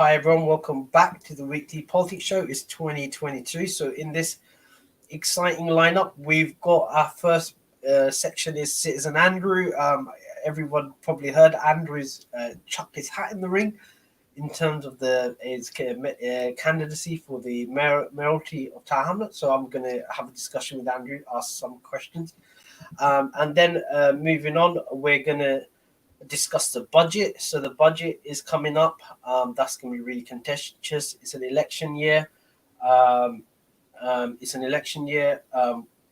Hi everyone, welcome back to the weekly politics show. It's 2022. So in this exciting lineup, we've got our first section is Citizen Andrew. Everyone probably heard Andrew's chucked his hat in the ring in terms of his candidacy for the mayoralty of Tower Hamlets. So I'm going to have a discussion with Andrew, ask some questions. And then moving on, we're going to discuss the budget. So the budget is coming up. That's going to be really contentious. It's an election year.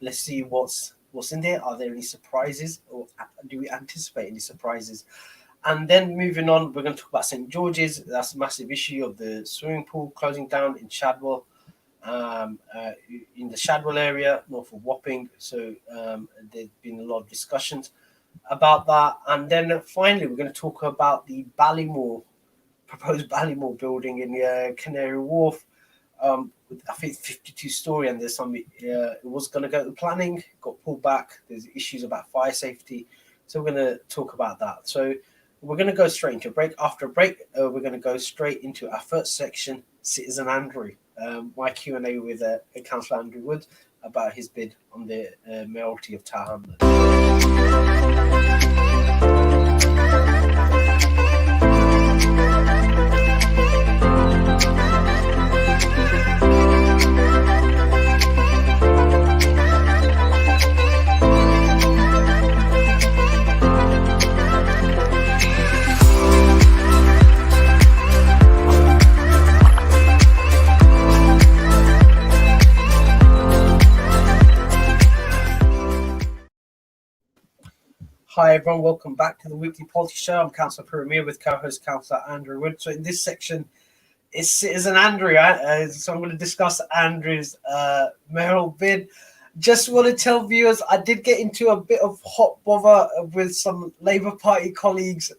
Let's see what's in there. Are there any surprises, or do we anticipate any surprises? And then moving on, we're going to talk about St. George's. That's a massive issue of the swimming pool closing down in Shadwell, in the Shadwell area, north of Wapping. So there's been a lot of discussions about that. And then finally, we're going to talk about the proposed Ballymore building in the Canary Wharf. I think 52-story, and there's some. It was going to go to planning, got pulled back. There's issues about fire safety, so we're going to talk about that. So we're going to go straight into a break. After a break, we're going to go straight into our first section, Citizen Andrew. My Q&A with Cllr Andrew Wood about his bid on the mayoralty of Tower Hamlets. Hi everyone, welcome back to the weekly politics show. I'm Councillor Puru Miah with co-host Cllr Andrew Wood. So in this section, it's Citizen Andrew. So I'm going to discuss Andrew's mayoral bid. Just want to tell viewers, I did get into a bit of hot bother with some Labour Party colleagues.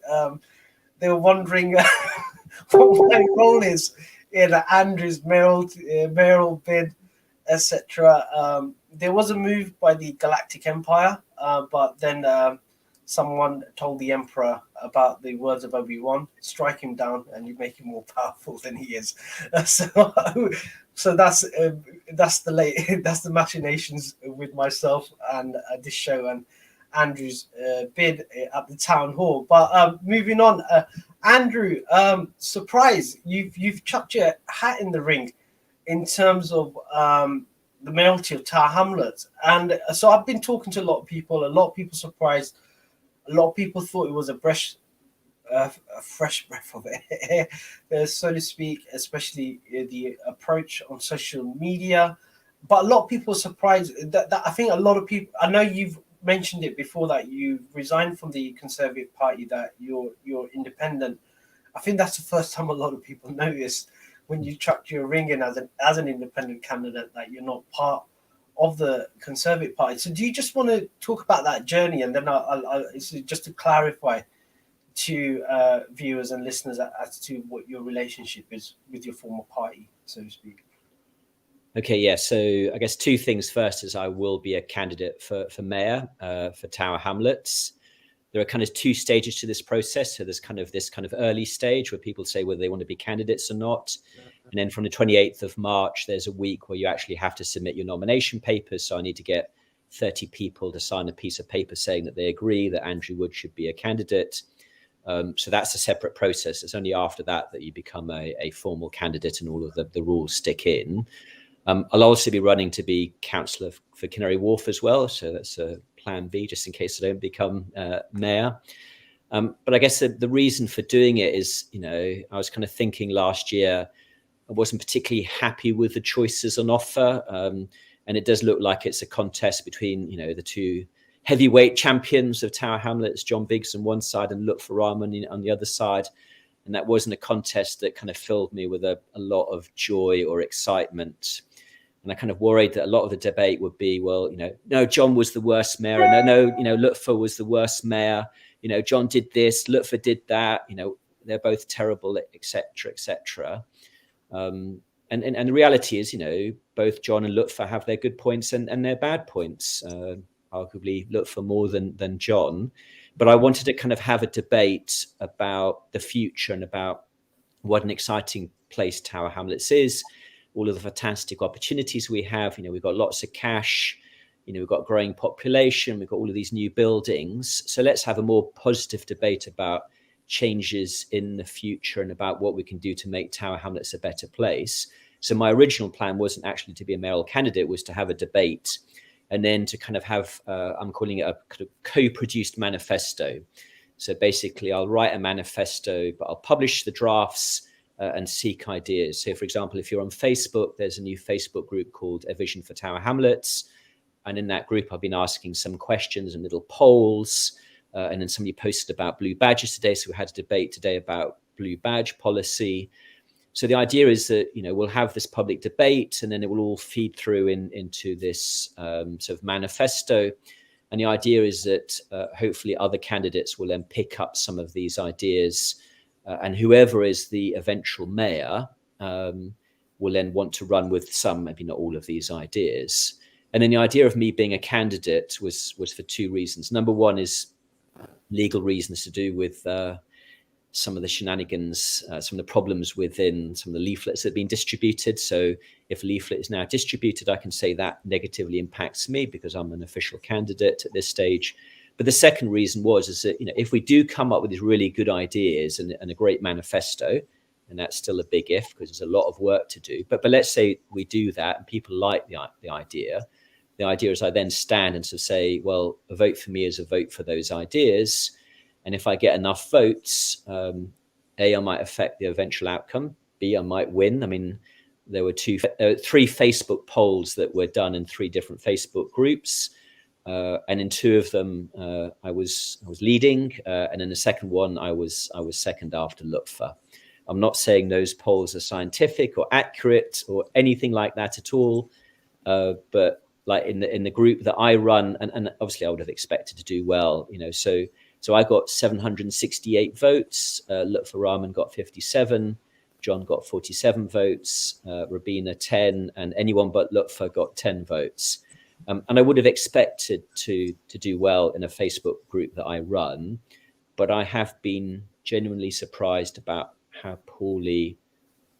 They were wondering what my role is in Andrew's mayoral bid, etc. There was a move by the Galactic Empire, but then someone told the Emperor about the words of Obi-Wan: strike him down and you make him more powerful than he is. So that's the machinations with myself and this show and Andrew's bid at the town hall. But moving on, Andrew, surprise, you've chucked your hat in the ring in terms of the mayoralty of Tower Hamlets. And so I've been talking to a lot of people surprised. A lot of people thought it was a fresh breath of air, so to speak, especially the approach on social media. But a lot of people are surprised that I think a lot of people, I know you've mentioned it before, that you resigned from the Conservative Party, that you're independent. I think that's the first time a lot of people noticed when you chucked your ring in as an independent candidate that you're not part of the Conservative Party. So do you just want to talk about that journey, and then I'll just to clarify to viewers and listeners as to what your relationship is with your former party, so to speak? Okay, yeah. So I guess two things. First is I will be a candidate for mayor for Tower Hamlets. There are kind of two stages to this process. So there's kind of this early stage where people say whether they want to be candidates or not. And then from the 28th of March, there's a week where you actually have to submit your nomination papers. So I need to get 30 people to sign a piece of paper saying that they agree that Andrew Wood should be a candidate. So that's a separate process. It's only after that you become a formal candidate and all of the rules stick in. I'll also be running to be councillor for Canary Wharf as well. So that's a plan B, just in case I don't become mayor. But I guess the reason for doing it is, I was kind of thinking last year, I wasn't particularly happy with the choices on offer. And it does look like it's a contest between, the two heavyweight champions of Tower Hamlets, John Biggs on one side and Lutfer Rahman on the other side. And that wasn't a contest that kind of filled me with a lot of joy or excitement. And I kind of worried that a lot of the debate would be, well, no, John was the worst mayor. And no, Lutfer was the worst mayor. John did this, Lutfer did that. They're both terrible, etc., etc. And the reality is, both John and Lutfer have their good points and their bad points. Arguably Lutfer more than John. But I wanted to kind of have a debate about the future and about what an exciting place Tower Hamlets is, all of the fantastic opportunities we have. You know, we've got lots of cash, you know, we've got growing population, we've got all of these new buildings. So let's have a more positive debate about changes in the future and about what we can do to make Tower Hamlets a better place. So my original plan wasn't actually to be a mayoral candidate, was to have a debate and then to kind of have, I'm calling it a kind of co-produced manifesto. So basically I'll write a manifesto, but I'll publish the drafts and seek ideas. So for example, if you're on Facebook, there's a new Facebook group called A Vision for Tower Hamlets. And in that group, I've been asking some questions and little polls. And then somebody posted about blue badges today. So we had a debate today about blue badge policy. So the idea is that, you know, we'll have this public debate and then it will all feed through into this sort of manifesto. And the idea is that hopefully other candidates will then pick up some of these ideas and whoever is the eventual mayor will then want to run with some, maybe not all of these ideas. And then the idea of me being a candidate was for two reasons. Number one is legal reasons to do with some of the shenanigans, some of the problems within some of the leaflets that have been distributed. So if a leaflet is now distributed, I can say that negatively impacts me because I'm an official candidate at this stage. But the second reason is that, you know, if we do come up with these really good ideas and a great manifesto, and that's still a big if because there's a lot of work to do. But let's say we do that and people like the idea. The idea is I then stand and sort of say, well, a vote for me is a vote for those ideas. And if I get enough votes, A, I might affect the eventual outcome. B, I might win. I mean, there were three Facebook polls that were done in 3 different Facebook groups. And in 2 of them, I was leading. And in the second one, I was second after Lutfer. I'm not saying those polls are scientific or accurate or anything like that at all. But like in the group that I run, and obviously I would have expected to do well, you know, so I got 768 votes, Lutfer Rahman got 57, John got 47 votes, Rabina 10, and anyone but Lutfer got 10 votes. And I would have expected to do well in a Facebook group that I run, but I have been genuinely surprised about how poorly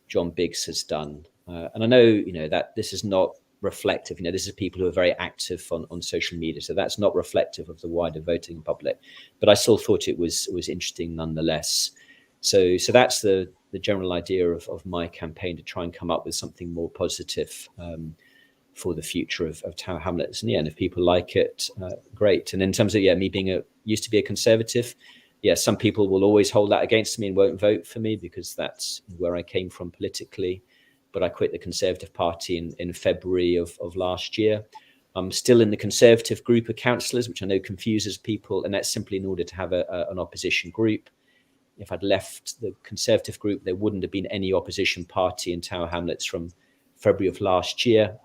John Biggs has done. And I know, you know, that this is not reflective. You know, this is people who are very active on social media, so that's not reflective of the wider voting public. But I still thought it was interesting nonetheless. So that's the general idea of my campaign, to try and come up with something more positive for the future of Tower Hamlets. And yeah, and if people like it, great. And in terms of me being used to be a conservative, some people will always hold that against me and won't vote for me because that's where I came from politically. But I quit the Conservative Party in February of last year. I'm still in the Conservative group of councillors, which I know confuses people, and that's simply in order to have an opposition group. If I'd left the Conservative group, there wouldn't have been any opposition party in Tower Hamlets from February of last year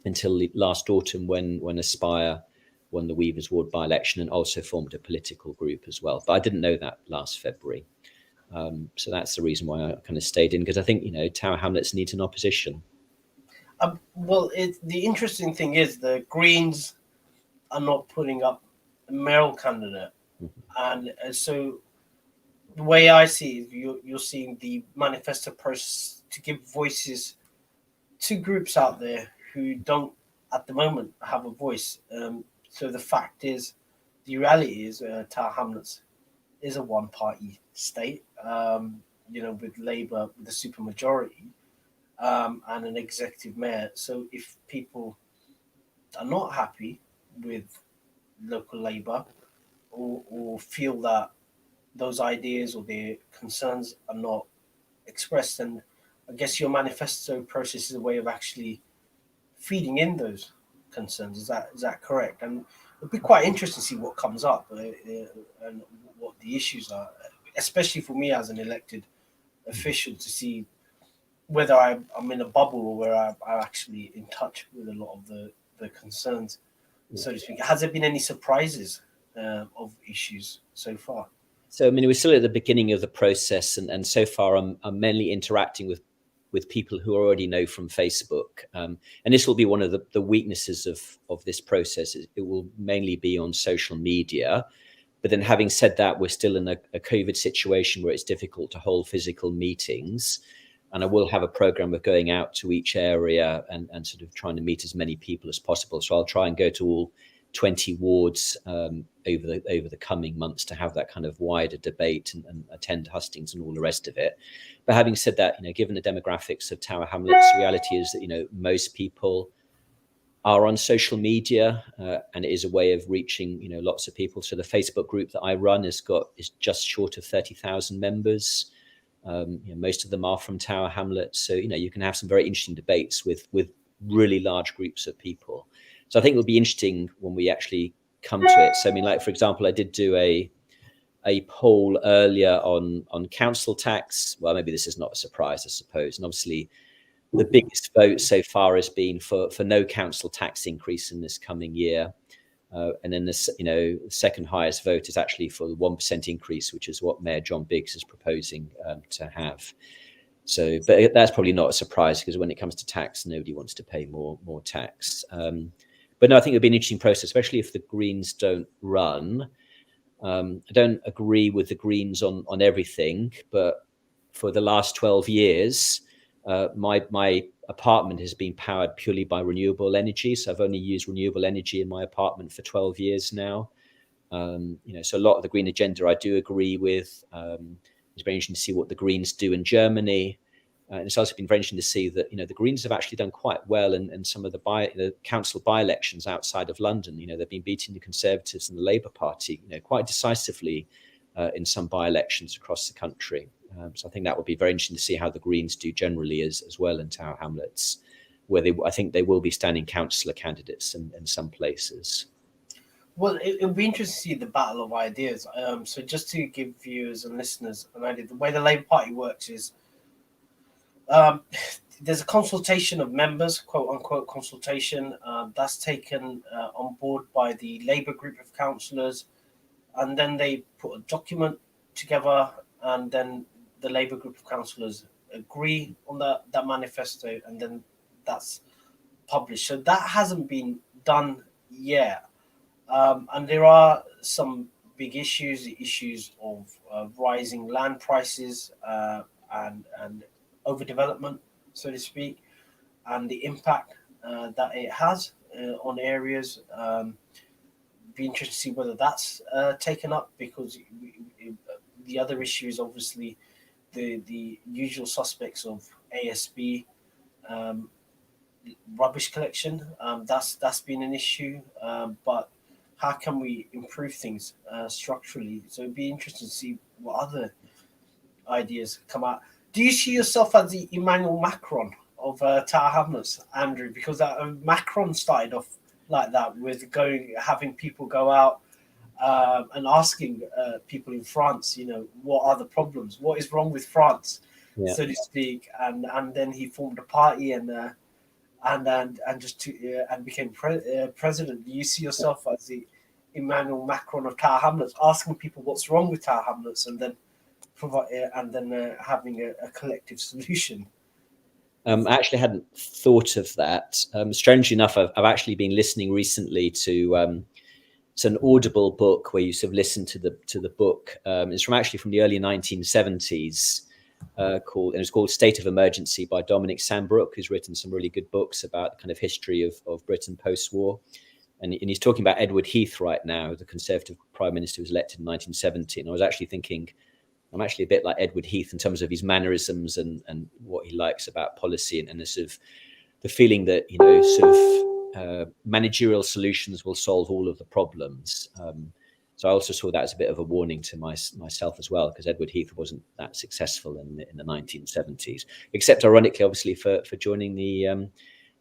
until last autumn when Aspire won the Weavers' Ward by-election and also formed a political group as well. But I didn't know that last February. So that's the reason why I kind of stayed in, because I think, you know, Tower Hamlets needs an opposition. Well, the interesting thing is the Greens are not putting up a mayoral candidate. Mm-hmm. And so the way I see it, you're seeing the manifesto process to give voices to groups out there who don't, at the moment, have a voice. So the fact is, the reality is Tower Hamlets is a one-party state, you know, with Labour, with a supermajority, and an executive mayor. So if people are not happy with local Labour or feel that those ideas or their concerns are not expressed, then I guess your manifesto process is a way of actually feeding in those concerns. Is that correct? And it'd be quite interesting to see what comes up and what the issues are, especially for me as an elected official, to see whether I'm in a bubble or where I'm actually in touch with a lot of the concerns, so to speak. Has there been any surprises of issues so far? So, I mean, we're still at the beginning of the process, and so far I'm mainly interacting with people who I already know from Facebook. And this will be one of the weaknesses of this process. It will mainly be on social media. But then having said that, we're still in a COVID situation where it's difficult to hold physical meetings. And I will have a program of going out to each area and sort of trying to meet as many people as possible. So I'll try and go to all 20 wards over the coming months to have that kind of wider debate and attend hustings and all the rest of it. But having said that, given the demographics of Tower Hamlets, the reality is that, most people are on social media, and it is a way of reaching, lots of people. So the Facebook group that I run is just short of 30,000 members. Most of them are from Tower Hamlets. So, you can have some very interesting debates with really large groups of people. So I think it'll be interesting when we actually come to it. So, like, for example, I did do a poll earlier on council tax. Well, maybe this is not a surprise, I suppose. And obviously, the biggest vote so far has been for no council tax increase in this coming year. And then this, second highest vote is actually for the 1% increase, which is what Mayor John Biggs is proposing to have. So, but that's probably not a surprise, because when it comes to tax, nobody wants to pay more tax. But no, I think it'll be an interesting process, especially if the Greens don't run. I don't agree with the Greens on everything, but for the last 12 years, my apartment has been powered purely by renewable energy. So I've only used renewable energy in my apartment for 12 years now. So a lot of the green agenda I do agree with. It's very interesting to see what the Greens do in Germany. And it's also been very interesting to see that, the Greens have actually done quite well in some of the council by-elections outside of London. They've been beating the Conservatives and the Labour Party, quite decisively in some by-elections across the country. So I think that would be very interesting to see how the Greens do generally as well in Tower Hamlets, where I think they will be standing councillor candidates in some places. Well, it'll be interesting to see the battle of ideas. So just to give viewers and listeners an idea, the way the Labour Party works is there's a consultation of members, quote unquote consultation, that's taken on board by the Labour group of councillors, and then they put a document together, and then the Labour group of councillors agree on that manifesto, and then that's published. So that hasn't been done yet. And there are some big issues of rising land prices and overdevelopment, so to speak, and the impact that it has on areas. Be interested to see whether that's taken up, because the other issue is obviously the usual suspects of ASB, rubbish collection. That's been an issue, but how can we improve things structurally? So it'd be interesting to see what other ideas come out. Do you see yourself as the Emmanuel Macron of Tower Hamlets, Andrew? Because Macron started off like that, with having people go out and asking people in France, what are the problems? What is wrong with France, so to speak? And then he formed a party and became president. Do you see yourself as the Emmanuel Macron of Tower Hamlets, asking people what's wrong with Tower Hamlets, and then having a collective solution? I actually hadn't thought of that. Strangely enough, I've actually been listening recently to it's an Audible book where you sort of listen to the book. It's from the early 1970s. It's called State of Emergency by Dominic Sambrook, who's written some really good books about the kind of history of Britain post-war. And he's talking about Edward Heath right now, the Conservative Prime Minister who was elected in 1970. And I was actually thinking, I'm actually a bit like Edward Heath in terms of his mannerisms and what he likes about policy, and the sort of the feeling that, managerial solutions will solve all of the problems. So I also saw that as a bit of a warning to myself as well, because Edward Heath wasn't that successful in the 1970s, except ironically, obviously, for joining the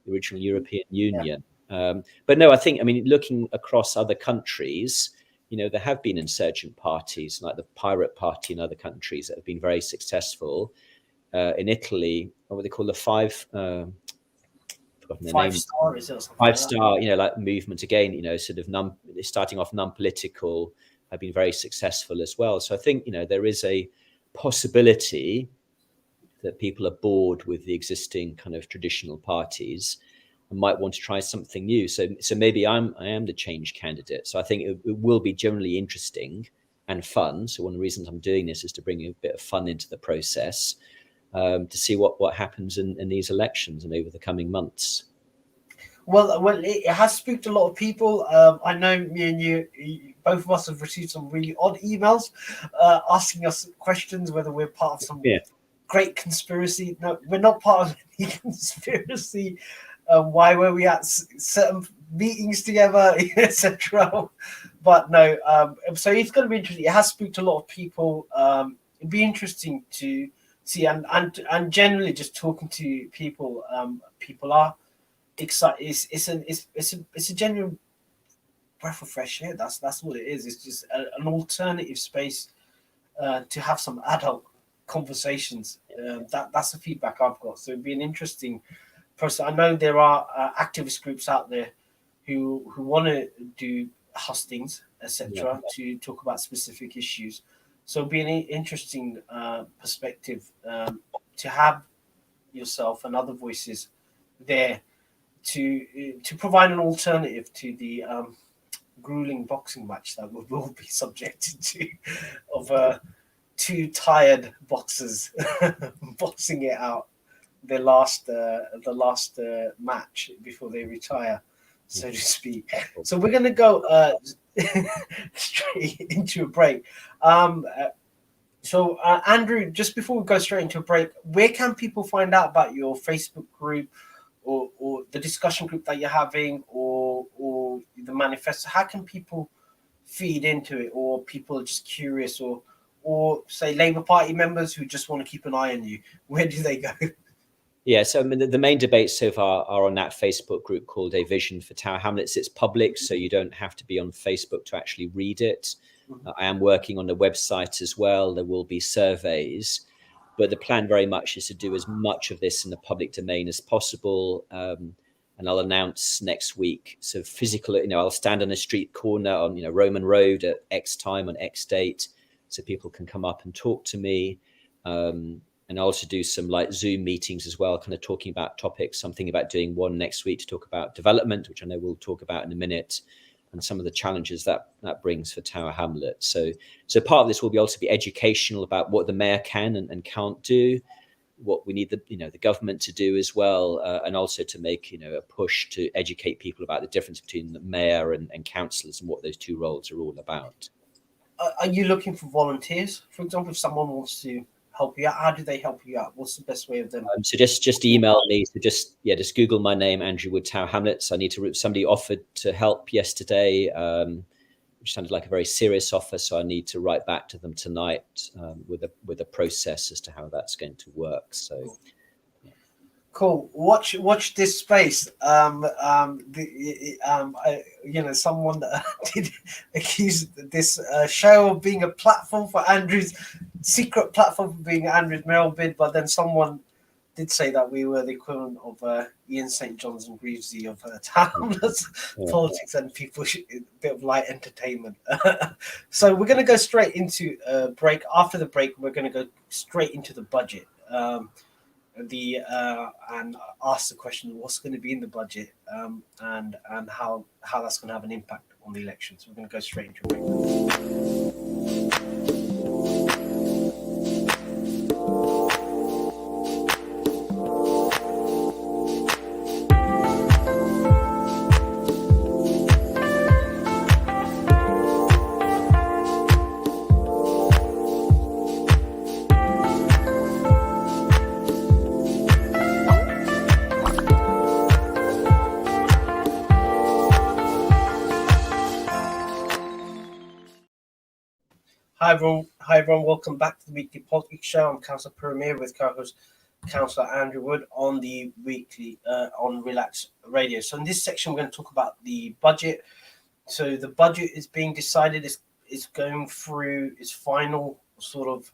original European Union. But no, I think, looking across other countries, there have been insurgent parties like the Pirate Party in other countries that have been very successful. In Italy, what would they call the Five Star? Is it Five Star, like movement again, sort of starting off non-political, have been very successful as well. So I think, there is a possibility that people are bored with the existing kind of traditional parties. and might want to try something new. So maybe I am the change candidate. So I think it will be generally interesting and fun. So one of the reasons I'm doing this is to bring a bit of fun into the process, to see what happens in these elections and over the coming months. Well, it has spooked a lot of people. I know me and you, both of us have received some really odd emails asking us questions, whether we're part of some great conspiracy. No, we're not part of any conspiracy. Why were we at certain meetings together, etc.? But no, so it's going to be interesting. It has spooked a lot of people. It'd be interesting to see, and generally just talking to people. People are excited. It's a genuine breath of fresh air. That's what it is. It's just an alternative space to have some adult conversations. That's the feedback I've got. So it'd be an interesting process. I know there are activist groups out there who want to do hustings, etc., to talk about specific issues. So it'd be an interesting perspective to have yourself and other voices there to provide an alternative to the grueling boxing match that we will be subjected to of two tired boxers boxing it out the last match before they retire, so to speak. So we're going to go straight into a break. So Andrew, just before we go straight into a break, where can people find out about your Facebook group or the discussion group that you're having or the manifesto? How can people feed into it, or people are just curious, or say Labour Party members who just want to keep an eye on you? Where do they go? Yeah, so I mean, the main debates so far are on that Facebook group called A Vision for Tower Hamlets. It's public, so you don't have to be on Facebook to actually read it. I am working on the website as well. There will be surveys, but the plan very much is to do as much of this in the public domain as possible. And I'll announce next week. So physical, I'll stand on a street corner on, Roman Road at X time on X date, so people can come up and talk to me. And I also do some like Zoom meetings as well, kind of talking about topics. I'm thinking about doing one next week to talk about development, which I know we'll talk about in a minute, and some of the challenges that brings for Tower Hamlets. So part of this will be also be educational about what the mayor can and can't do, what we need the government to do as well, and also to make a push to educate people about the difference between the mayor and councillors and what those two roles are all about. Are you looking for volunteers? For example, if someone wants to help you out, how do they help you out? What's the best way of them? So just email me. So just Google my name, Andrew Wood, Tower Hamlets. Somebody offered to help yesterday, which sounded like a very serious offer. So I need to write back to them tonight with a process as to how that's going to work. So. Cool. Watch this space. Someone did accuse this show of being a platform for Andrew's secret platform for being Andrew's mayoral bid, but then someone did say that we were the equivalent of Ian St. John's and Greavesy of Hamlet's politics, and people a bit of light entertainment. So we're going to go straight into a break. After the break, we're going to go straight into the budget. And ask the question, what's going to be in the budget, and how that's going to have an impact on the elections. We're going to go straight into it. Hi everyone, welcome back to the weekly politics show. I'm Councillor Puru Miah with co-host Councillor Andrew Wood on the weekly on Relax Radio. So in this section, we're going to talk about the budget. So the budget is being decided. It's going through its final sort of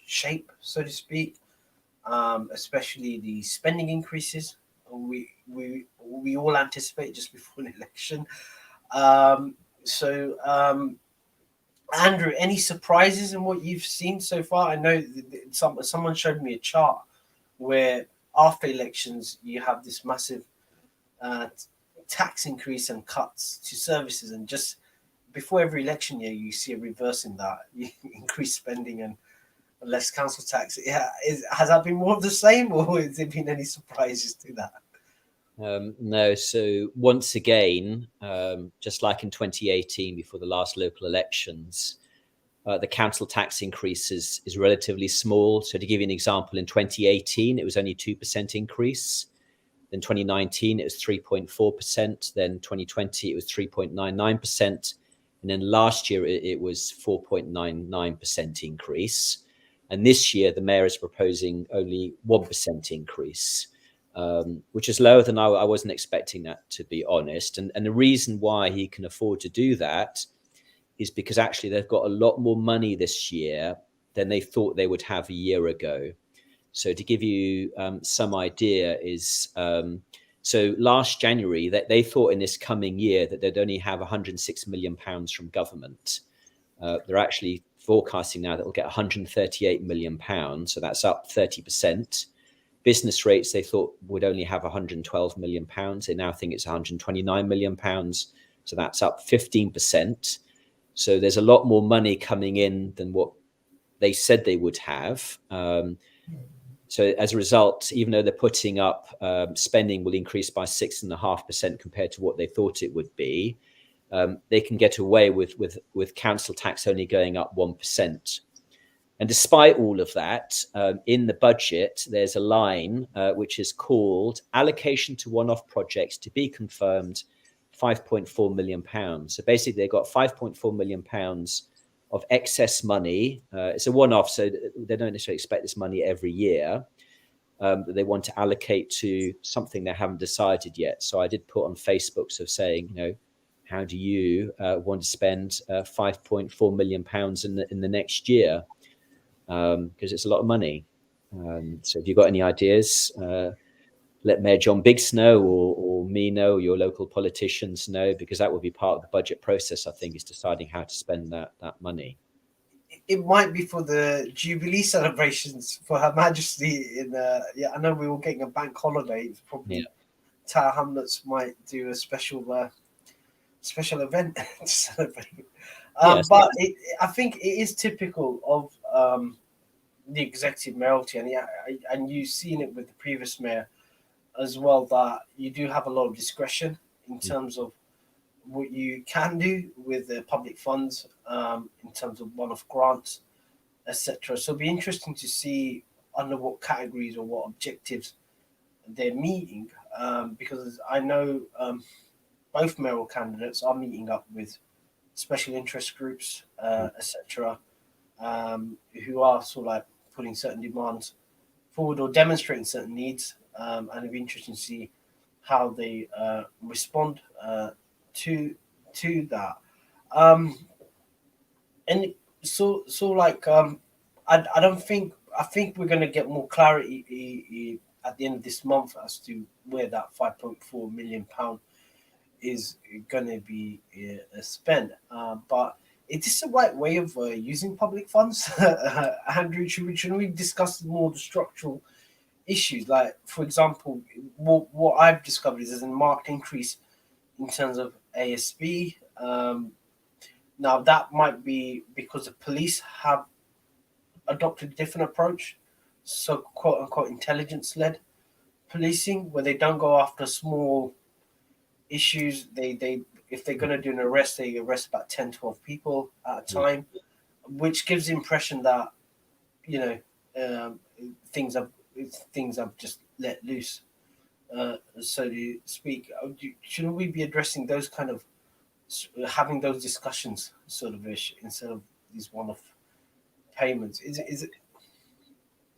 shape, so to speak. Especially the spending increases. We all anticipate just before an election. Andrew, any surprises in what you've seen so far? I know someone showed me a chart where after elections you have this massive tax increase and cuts to services, and just before every election year, you see a reverse in that. You increase spending and less council tax. Yeah, has that been more of the same, or has there been any surprises to that? No. So once again, just like in 2018, before the last local elections, the council tax increase is relatively small. So to give you an example, in 2018, it was only 2% increase. Then 2019, it was 3.4%. Then 2020, it was 3.99%. And then last year, it was 4.99% increase. And this year, the mayor is proposing only 1% increase, which is lower than I wasn't expecting that, to be honest. And the reason why he can afford to do that is because actually they've got a lot more money this year than they thought they would have a year ago. So to give you some idea is, so last January, they thought in this coming year that they'd only have £106 million from government. They're actually forecasting now that we'll get £138 million. So that's up 30%. Business rates, they thought would only have £112 million. They now think it's £129 million. So that's up 15%. So there's a lot more money coming in than what they said they would have. So as a result, even though they're putting up spending will increase by 6.5% compared to what they thought it would be, they can get away with council tax only going up 1%. And despite all of that, in the budget, there's a line which is called allocation to one-off projects to be confirmed, £5.4 million. So basically, they've got £5.4 million of excess money. It's a one-off, so they don't necessarily expect this money every year. That they want to allocate to something they haven't decided yet. So I did put on Facebook, so saying, how do you want to spend £5.4 million in the next year? Because it's a lot of money. So if you've got any ideas, let Mayor John Biggs know, or me know, or your local politicians know, because that will be part of the budget process, I think, is deciding how to spend that money. It might be for the Jubilee celebrations for Her Majesty. I know we were getting a bank holiday. It's probably Tower Hamlets might do a special event to celebrate. But I think it is typical of the executive mayoralty, and you've seen it with the previous mayor as well, that you do have a lot of discretion in terms of what you can do with the public funds, in terms of one-off grants, etc. So it'll be interesting to see under what categories or what objectives they're meeting, because I know both mayoral candidates are meeting up with special interest groups, etc., who are sort of like putting certain demands forward or demonstrating certain needs, and it'll be interesting to see how they respond to that. And so like I think we're going to get more clarity at the end of this month as to where that £5.4 million is going to be spent. But is this the right way of using public funds? Andrew, should we discuss more the structural issues? Like, for example, what I've discovered is there's a marked increase in terms of ASB. Now, that might be because the police have adopted a different approach, so quote-unquote intelligence-led policing, where they don't go after small issues. They if they're going to do an arrest, they arrest about 10, 12 people at a time, which gives the impression that, things have just let loose, so to speak. Shouldn't we be addressing those kind of, having those discussions sort of ish, instead of these one-off payments? Is it?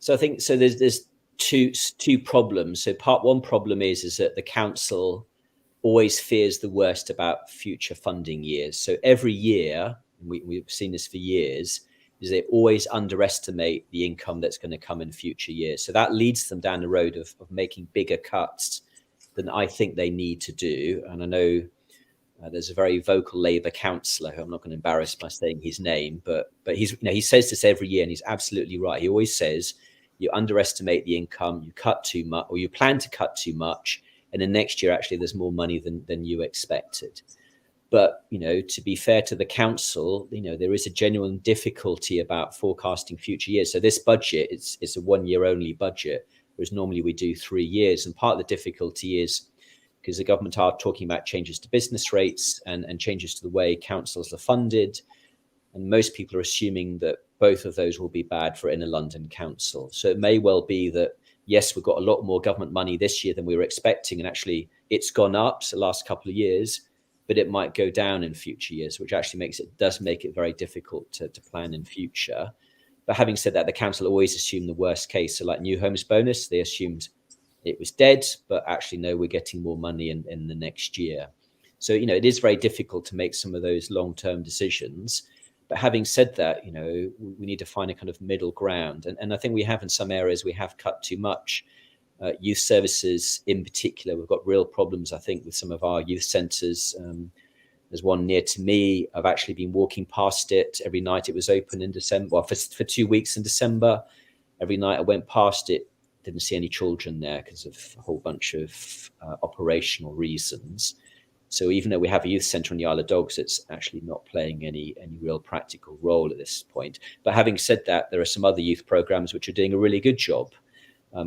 So I think there's two problems. So one problem is that the council always fears the worst about future funding years. So every year, we've seen this for years, is they always underestimate the income that's going to come in future years. So that leads them down the road of making bigger cuts than I think they need to do. And I know there's a very vocal Labour councillor, who I'm not going to embarrass by saying his name, but he's, he says this every year, and he's absolutely right. He always says, you underestimate the income, you cut too much, or you plan to cut too much, and then next year actually there's more money than you expected. But, to be fair to the council, there is a genuine difficulty about forecasting future years. So this budget, it's a 1 year only budget, whereas normally we do 3 years. And part of the difficulty is because the government are talking about changes to business rates and changes to the way councils are funded. And most people are assuming that both of those will be bad for Inner London Council. So it may well be that, yes, we've got a lot more government money this year than we were expecting. And actually it's gone up the last couple of years, but it might go down in future years, which actually does make it very difficult to plan in future. But having said that, the council always assumed the worst case. So like new homes bonus, they assumed it was dead, but actually, no, we're getting more money in the next year. So, it is very difficult to make some of those long-term decisions. But having said that, we need to find a kind of middle ground. And I think we have in some areas, we have cut too much. Youth services in particular, we've got real problems, I think, with some of our youth centres. There's one near to me. I've actually been walking past it every night. It was open in December, well, for 2 weeks in December. Every night I went past it, didn't see any children there because of a whole bunch of operational reasons. So even though we have a youth centre on the Isle of Dogs, it's actually not playing any real practical role at this point. But having said that, there are some other youth programmes which are doing a really good job.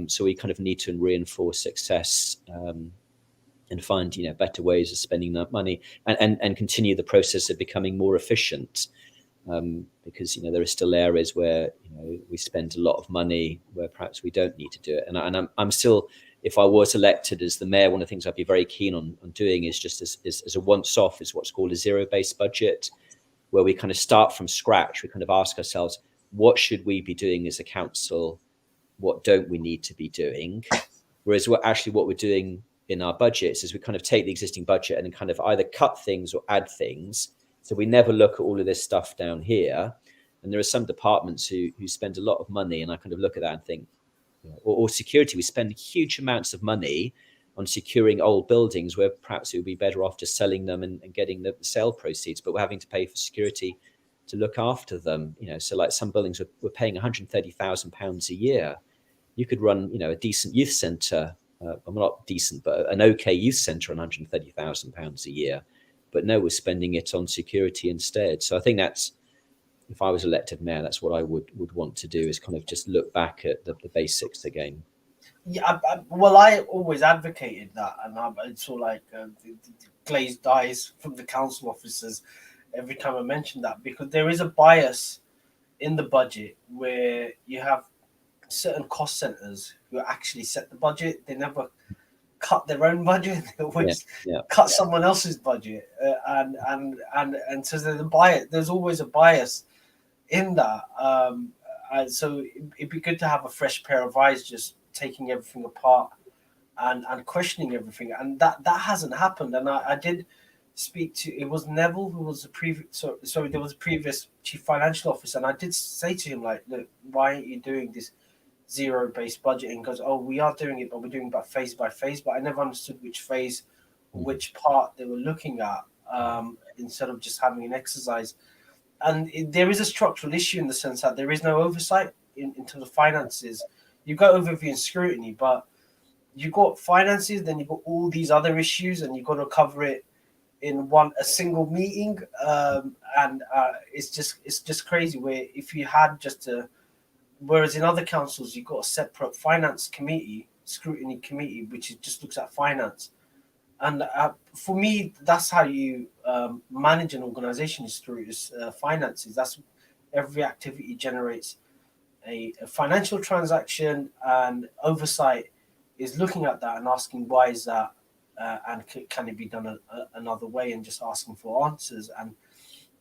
So we kind of need to reinforce success and find better ways of spending that money and continue the process of becoming more efficient. Because there are still areas where we spend a lot of money where perhaps we don't need to do it. And I'm still, if I was elected as the mayor, one of the things I'd be very keen on doing is just as a once-off is what's called a zero-based budget, where we kind of start from scratch. We kind of ask ourselves, what should we be doing as a council? What don't we need to be doing? Whereas what we're doing in our budgets is we kind of take the existing budget and then kind of either cut things or add things. So we never look at all of this stuff down here. And there are some departments who spend a lot of money, and I kind of look at that and think, or security, we spend huge amounts of money on securing old buildings where perhaps it would be better off just selling them and getting the sale proceeds, but we're having to pay for security to look after them. So like some buildings we're paying £130,000 a year. You could run, a decent youth centre, well, not decent, but an okay youth centre on £130,000 a year. But no, we're spending it on security instead. So I think that's, if I was elected mayor, that's what I would want to do, is kind of just look back at the basics again. Yeah, I always advocated that, and it's sort of like the glazed eyes from the council officers every time I mention that, because there is a bias in the budget where you have certain cost centres who actually set the budget. They never cut their own budget. They always cut someone else's budget, and so there's always a bias in that. And so it'd be good to have a fresh pair of eyes, just taking everything apart and questioning everything. And that hasn't happened. And I did speak to, it was Neville who was the previous, sorry, there was a previous chief financial officer, and I did say to him, like, look, why aren't you doing this zero-based budgeting? Because we are doing it, but we're doing it phase by phase. But I never understood which phase or which part they were looking at, instead of just having an exercise. And there is a structural issue in the sense that there is no oversight in terms of finances. You've got overview and scrutiny, but you've got finances, then you've got all these other issues, and you've got to cover it in a single meeting. And it's just crazy. Where if you had whereas in other councils you've got a separate finance committee, scrutiny committee, which just looks at finance. And for me, that's how you manage an organization, is through its finances. That's every activity generates a financial transaction, and oversight is looking at that and asking why is that, and can it be done another way, and just asking for answers. And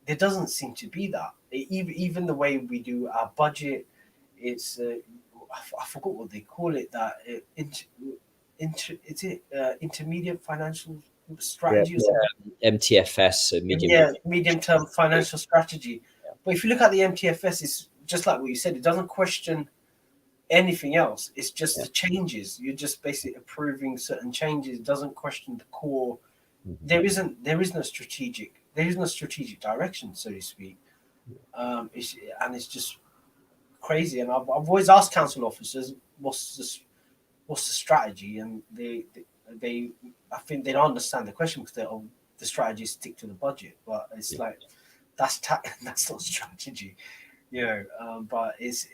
there doesn't seem to be that. Even the way we do our budget, it's I forgot what they call it. That intermediate financial strategy, MTFS, so medium-term financial strategy. But if you look at the MTFS, it's just like what you said. It doesn't question anything else. It's just the changes. You're just basically approving certain changes. It doesn't question the core. There is no strategic direction, so to speak. It's just crazy. And I've always asked council officers, what's the strategy? And I think they don't understand the question because the strategy is stick to the budget, but it's like that's not strategy, but it's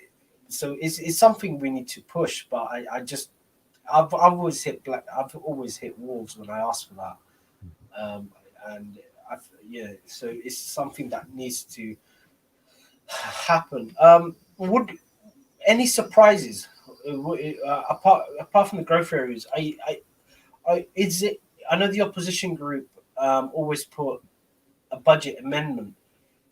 something we need to push. But I've always hit walls when I ask for that, and so it's something that needs to happen. Would any surprises apart from the growth areas? Is it? I know the opposition group always put a budget amendment.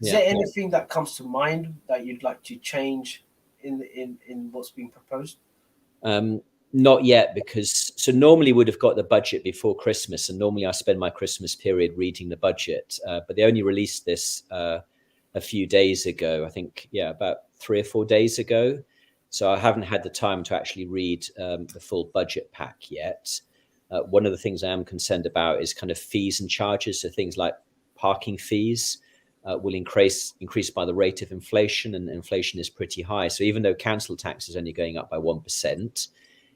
Is there anything that comes to mind that you'd like to change in what's being proposed? Not yet, because normally would have got the budget before Christmas, and normally I spend my Christmas period reading the budget, but they only released this a few days ago, I think, about 3 or 4 days ago. So I haven't had the time to actually read the full budget pack yet. One of the things I am concerned about is kind of fees and charges. So things like parking fees will increase by the rate of inflation, and inflation is pretty high. So even though council tax is only going up by 1%,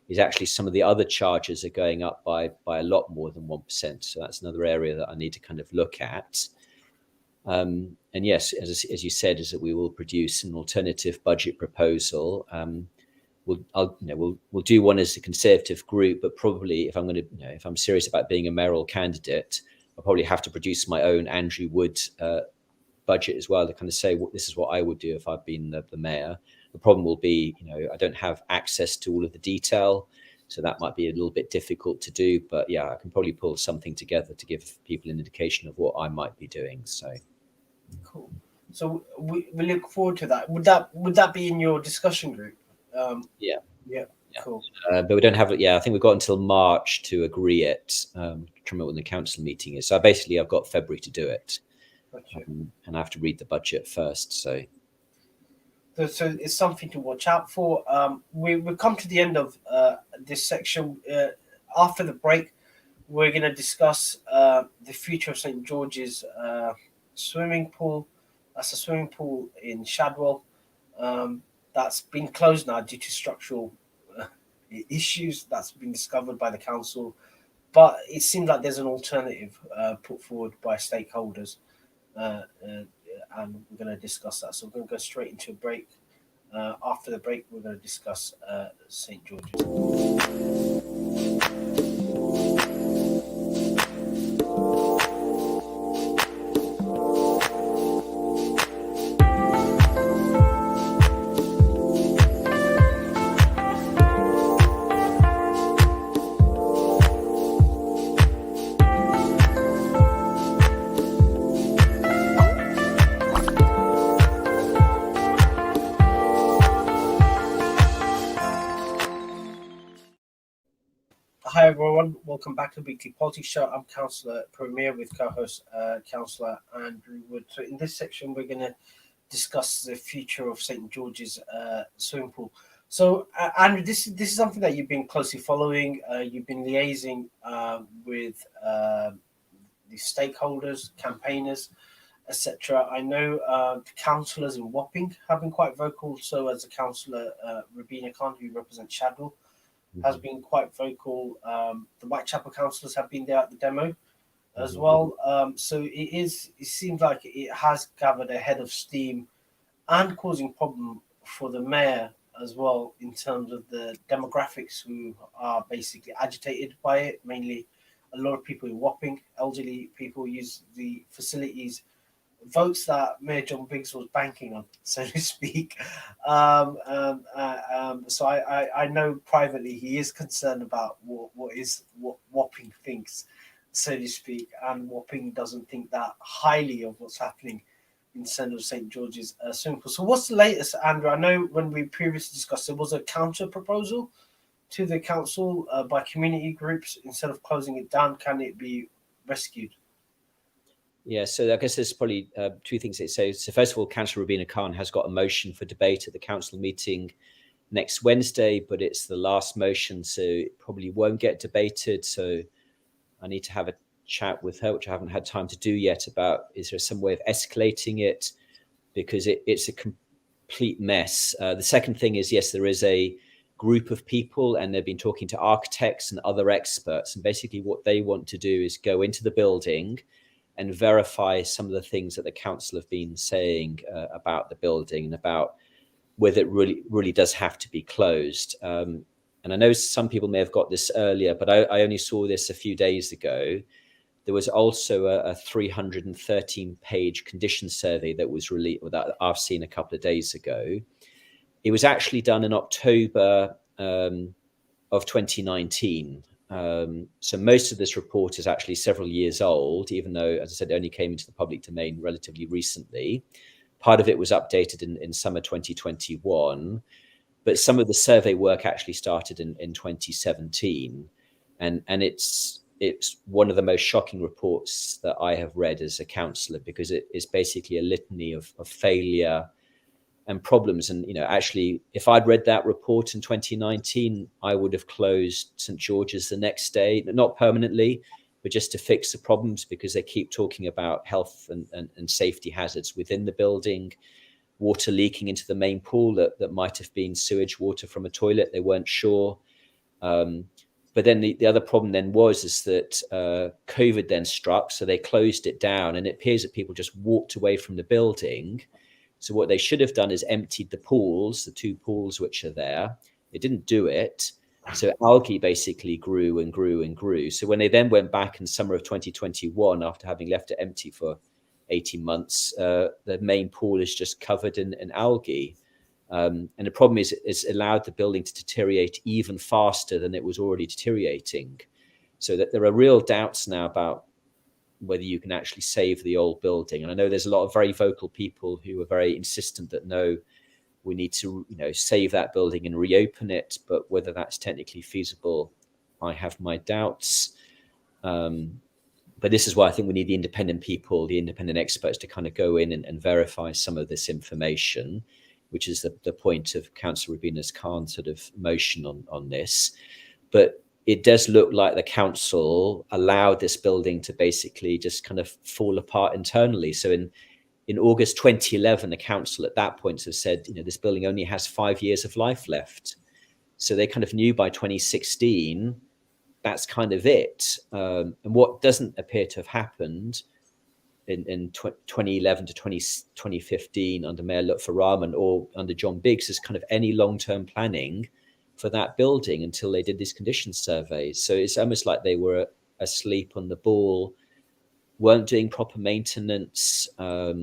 is actually some of the other charges are going up by a lot more than 1%. So that's another area that I need to kind of look at. And yes, as you said, is that we will produce an alternative budget proposal. We'll do one as a Conservative group, but probably if I'm serious about being a mayoral candidate, I'll probably have to produce my own Andrew Wood budget as well to kind of say this is what I would do if I've been the mayor. The problem will be, I don't have access to all of the detail, so that might be a little bit difficult to do. But yeah, I can probably pull something together to give people an indication of what I might be doing. So cool. So we look forward to that. Would that be in your discussion group? Yeah. Cool. But we don't have it. Yeah, I think we've got until March to agree it. Trying to remember when the council meeting is. So basically, I've got February to do it, and I have to read the budget first. So it's something to watch out for. We've come to the end of this section. After the break, we're going to discuss the future of St. George's swimming pool. That's a swimming pool in Shadwell that's been closed now due to structural issues that's been discovered by the council. But it seems like there's an alternative put forward by stakeholders. And we're going to discuss that. So we're going to go straight into a break. After the break, we're going to discuss St. George's. Hi everyone, welcome back to the Weekly Politics Show. I'm Councillor Puru Miah with co-host Councillor Andrew Wood. So in this section, we're going to discuss the future of St. George's swimming pool. So Andrew, this is something that you've been closely following. You've been liaising with the stakeholders, campaigners, etc. I know the councillors in Wapping have been quite vocal. So as a councillor, Rabina Khan, who represents Shadwell, has been quite vocal. The Whitechapel councillors have been there at the demo as well. So it seems like it has gathered a head of steam and causing problem for the mayor as well in terms of the demographics who are basically agitated by it. Mainly a lot of people in Wapping, elderly people, use the facilities, votes that Mayor John Biggs was banking on, so to speak. So I know privately he is concerned about what Wapping thinks, so to speak, and Wapping doesn't think that highly of what's happening in centre of St. George's swimming pool. So what's the latest, Andrew? I know when we previously discussed, there was a counter proposal to the council by community groups. Instead of closing it down, can it be rescued? Yeah, so I guess there's probably two things to say. So first of all, Councillor Rabina Khan has got a motion for debate at the council meeting next Wednesday, but it's the last motion, so it probably won't get debated. So I need to have a chat with her, which I haven't had time to do yet, about is there some way of escalating it, because it's a complete mess. The second thing is, yes, there is a group of people, and they've been talking to architects and other experts. And basically what they want to do is go into the building and verify some of the things that the council have been saying about the building and about whether it really does have to be closed. And I know some people may have got this earlier, but I only saw this a few days ago. There was also a 313-page condition survey that was released, that I've seen a couple of days ago. It was actually done in October of 2019. So most of this report is actually several years old, even though, as I said, it only came into the public domain relatively recently. Part of it was updated in summer 2021, but some of the survey work actually started in 2017. And it's one of the most shocking reports that I have read as a councillor, because it is basically a litany of failure and problems. And, actually, if I'd read that report in 2019, I would have closed St. George's the next day, not permanently, but just to fix the problems, because they keep talking about health and safety hazards within the building, water leaking into the main pool that might have been sewage water from a toilet. They weren't sure. But then the other problem then is that COVID then struck, so they closed it down, and it appears that people just walked away from the building. So what they should have done is emptied the pools, the 2 pools which are there. They didn't do it. So algae basically grew and grew and grew. So when they then went back in summer of 2021, after having left it empty for 18 months, the main pool is just covered in algae. And the problem is it's allowed the building to deteriorate even faster than it was already deteriorating. So that there are real doubts now about whether you can actually save the old building. And I know there's a lot of very vocal people who are very insistent that no, we need to save that building and reopen it, but whether that's technically feasible, I have my doubts. But this is why I think we need the independent people, the independent experts, to kind of go in and verify some of this information, which is the point of Councillor Rubina's Khan's sort of motion on this. But it does look like the council allowed this building to basically just kind of fall apart internally. So in August 2011, the council at that point have said, this building only has 5 years of life left. So they kind of knew by 2016, that's kind of it. And what doesn't appear to have happened in 2011 to 2015 under Mayor Lutfur Rahman or under John Biggs is kind of any long-term planning for that building until they did these condition surveys. So it's almost like they were asleep on the ball, weren't doing proper maintenance. There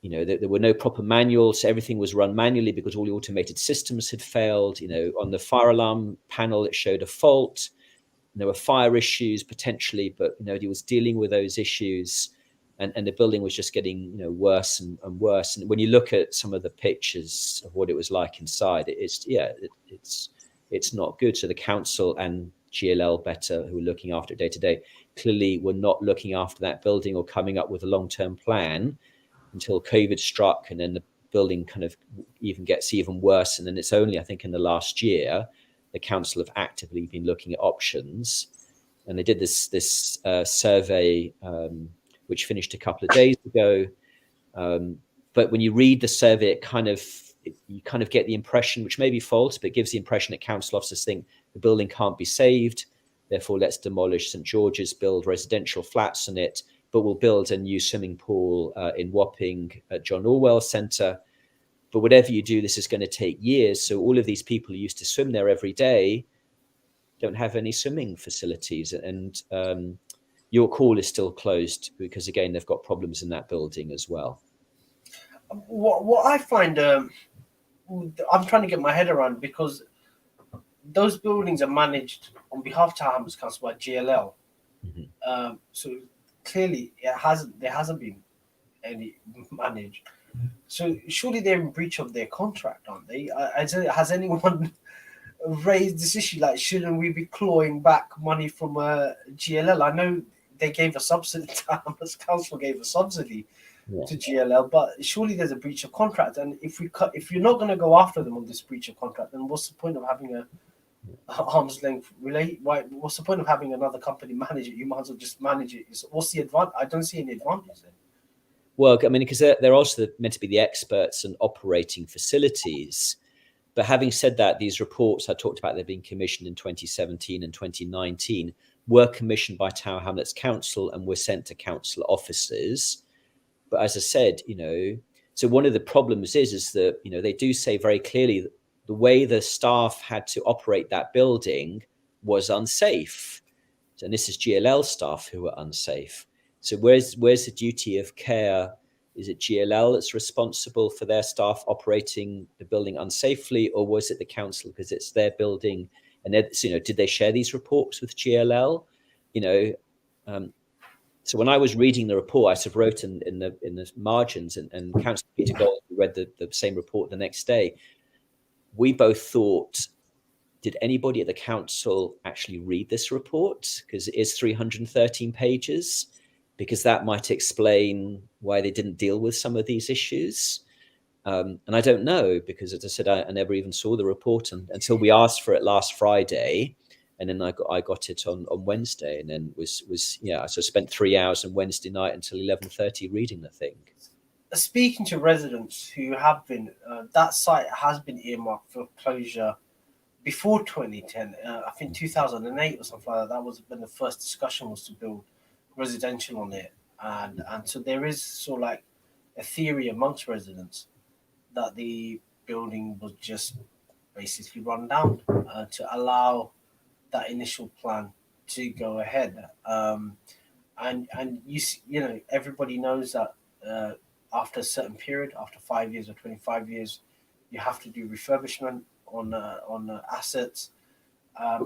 were no proper manuals. Everything was run manually because all the automated systems had failed. On the fire alarm panel, it showed a fault. There were fire issues potentially, but nobody was dealing with those issues. And the building was just getting worse and worse. And when you look at some of the pictures of what it was like inside, it's not good. So the council and GLL Better, who were looking after it day to day, clearly were not looking after that building or coming up with a long-term plan until COVID struck, and then the building kind of gets even worse. And then it's only, I think, in the last year, the council have actively been looking at options, and they did this survey. Which finished a couple of days ago. But when you read the survey, you kind of get the impression, which may be false, but it gives the impression that council officers think the building can't be saved. Therefore, let's demolish St. George's, build residential flats on it, but we'll build a new swimming pool in Wapping at John Orwell Centre. But whatever you do, this is going to take years. So all of these people who used to swim there every day don't have any swimming facilities. And York Hall is still closed because, again, they've got problems in that building as well. What I find, I'm trying to get my head around, because those buildings are managed on behalf of Tower Hamlets Council by GLL. Mm-hmm. So clearly, there hasn't been any managed. So surely they're in breach of their contract, aren't they? Has anyone raised this issue? Like, shouldn't we be clawing back money from GLL? I know they gave a subsidy. The council gave a subsidy to GLL, but surely there's a breach of contract. And if you're not going to go after them on this breach of contract, then what's the point of having a arm's length what's the point of having another company manage it? You might as well just manage it. What's the advantage? I don't see any advantage there. Well, I mean, because they're also meant to be the experts in operating facilities. But having said that, these reports I talked about, they've been commissioned in 2017 and 2019, were commissioned by Tower Hamlets Council and were sent to council officers. But as I said, so one of the problems is that, they do say very clearly that the way the staff had to operate that building was unsafe. And this is GLL staff who were unsafe. So where's the duty of care? Is it GLL that's responsible for their staff operating the building unsafely, or was it the council because it's their building? And did they share these reports with GLL? So when I was reading the report, I sort of wrote in the margins, and Councillor Peter Gold read the same report the next day. We both thought, did anybody at the council actually read this report? Because it is 313 pages, because that might explain why they didn't deal with some of these issues. And I don't know, because as I said, I never even saw the report until we asked for it last Friday. And then I got it on Wednesday, and then so I spent 3 hours on Wednesday night until 11:30 reading the thing. Speaking to residents who have been, that site has been earmarked for closure before 2010. I think 2008 or something like that. That was when the first discussion was to build residential on it, and so there is sort of like a theory amongst residents that the building was just basically run down to allow that initial plan to go ahead. And everybody knows that after a certain period, after 5 years or 25 years, you have to do refurbishment on assets.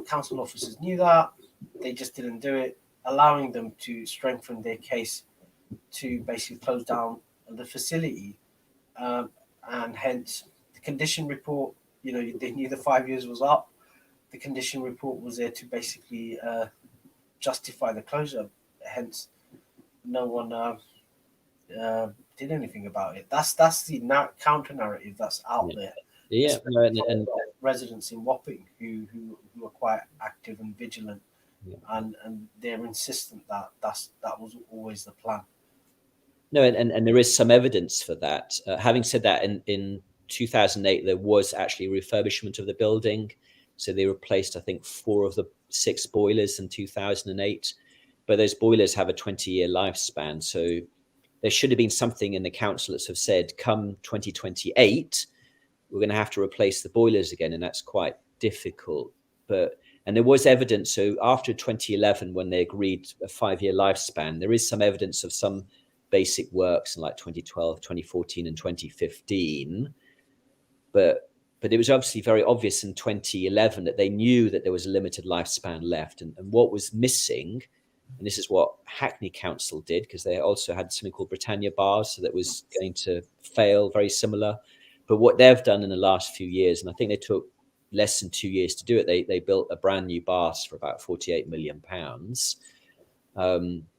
Council officers knew that, they just didn't do it, allowing them to strengthen their case to basically close down the facility. And hence the condition report, they knew the 5 years was up. The condition report was there to basically justify the closure. Hence, no one did anything about it. That's the counter narrative that's out there. Yeah, and residents in Wapping who are quite active and vigilant, and they're insistent that that was always the plan. No, and there is some evidence for that. Having said that, in 2008 there was actually refurbishment of the building. So they replaced, I think, 4 of the 6 boilers in 2008. But those boilers have a 20-year lifespan. So there should have been something in the council that have said, come 2028, we're going to have to replace the boilers again. And that's quite difficult. And there was evidence. So after 2011, when they agreed a 5-year lifespan, there is some evidence of some basic works in like 2012, 2014, and 2015. But it was obviously very obvious in 2011 that they knew that there was a limited lifespan left. And what was missing, and this is what Hackney Council did, because they also had something called Britannia Bars, so that was going to fail, very similar. But what they've done in the last few years, and I think they took less than 2 years to do it, they built a brand new bars for about £48 million.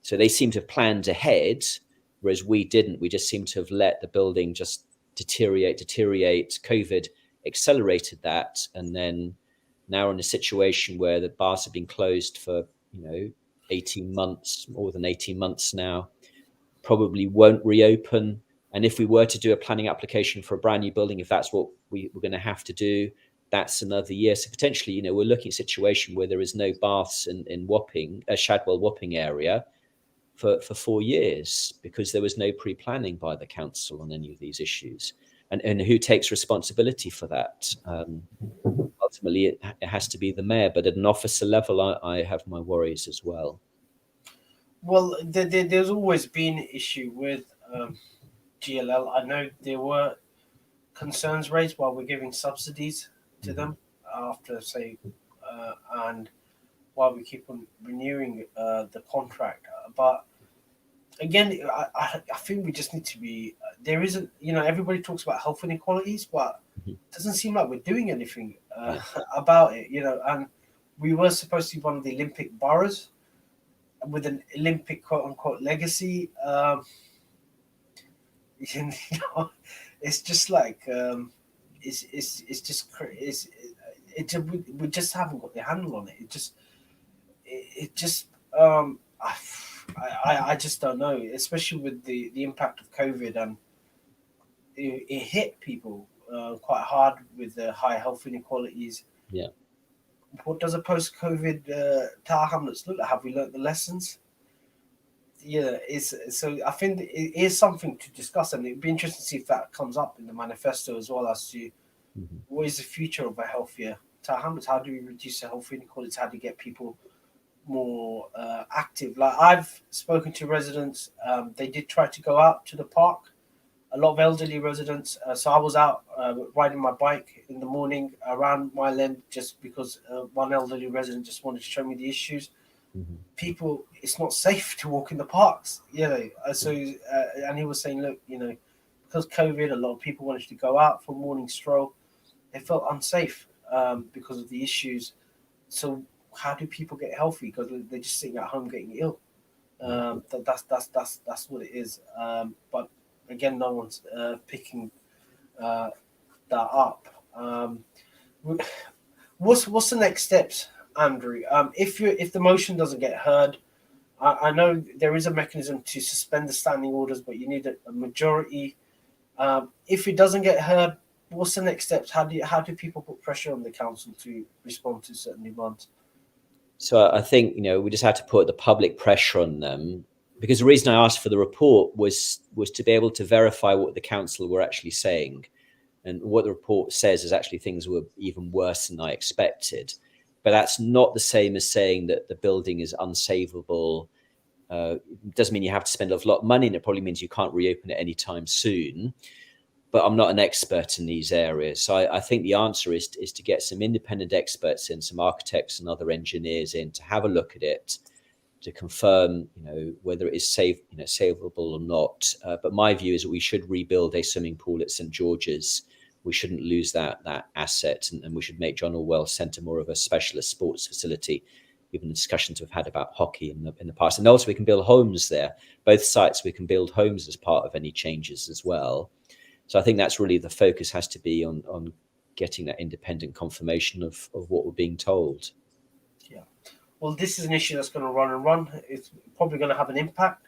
So they seem to have planned ahead, whereas we didn't. We just seem to have let the building just deteriorate. COVID accelerated that, and then now we're in a situation where the bars have been closed for 18 months, more than 18 months now, probably won't reopen. And if we were to do a planning application for a brand new building, if that's what we're going to have to do, that's another year. So potentially, we're looking at a situation where there is no baths in Wapping, Shadwell Wapping area for 4 years, because there was no pre-planning by the council on any of these issues. And who takes responsibility for that? Ultimately, it has to be the mayor. But at an officer level, I have my worries as well. Well, there's always been an issue with GLL. I know there were concerns raised while we're giving subsidies to them after, say, and while we keep on renewing the contract. But again, I think we just need to be, there isn't, everybody talks about health inequalities, but it doesn't seem like we're doing anything about it, and we were supposed to be one of the Olympic boroughs with an Olympic quote unquote legacy. It's just like, we just haven't got the handle on it. I just don't know, especially with the impact of COVID, and it hit people quite hard with the high health inequalities. Yeah. What does a post-COVID Tower Hamlets look like? Have we learnt the lessons? Yeah, so I think it is something to discuss, and it'd be interesting to see if that comes up in the manifesto as well, as to what is the future of a healthier Tower Hamlets. How do we reduce the health inequalities? How do we get people more active? Like, I've spoken to residents, they did try to go out to the park, a lot of elderly residents. So I was out riding my bike in the morning around my land, just because one elderly resident just wanted to show me the issues. People, it's not safe to walk in the parks, and he was saying, look, because COVID, a lot of people wanted to go out for a morning stroll. They felt unsafe because of the issues. So how do people get healthy? Because they're just sitting at home getting ill. That's what it is. But again, no one's picking that up. What's the next steps, Andrew? If the motion doesn't get heard, I know there is a mechanism to suspend the standing orders, but you need a majority. If it doesn't get heard, what's the next steps? How do people put pressure on the council to respond to certain demands? So I think we just had to put the public pressure on them, because the reason I asked for the report was to be able to verify what the council were actually saying. And what the report says is actually things were even worse than I expected. But that's not the same as saying that the building is unsavable. It doesn't mean you have to spend a lot of money, and it probably means you can't reopen it anytime soon. But I'm not an expert in these areas. So I think the answer is to get some independent experts in, some architects and other engineers in, to have a look at it, to confirm, whether it is savable or not. But my view is that we should rebuild a swimming pool at St George's. We shouldn't lose that asset, and we should make John Orwell Centre more of a specialist sports facility. Even the discussions we've had about hockey in the past, and also we can build homes there. Both sites, we can build homes as part of any changes as well. So I think that's really the focus has to be on getting that independent confirmation of what we're being told. Yeah. Well, this is an issue that's going to run and run. It's probably going to have an impact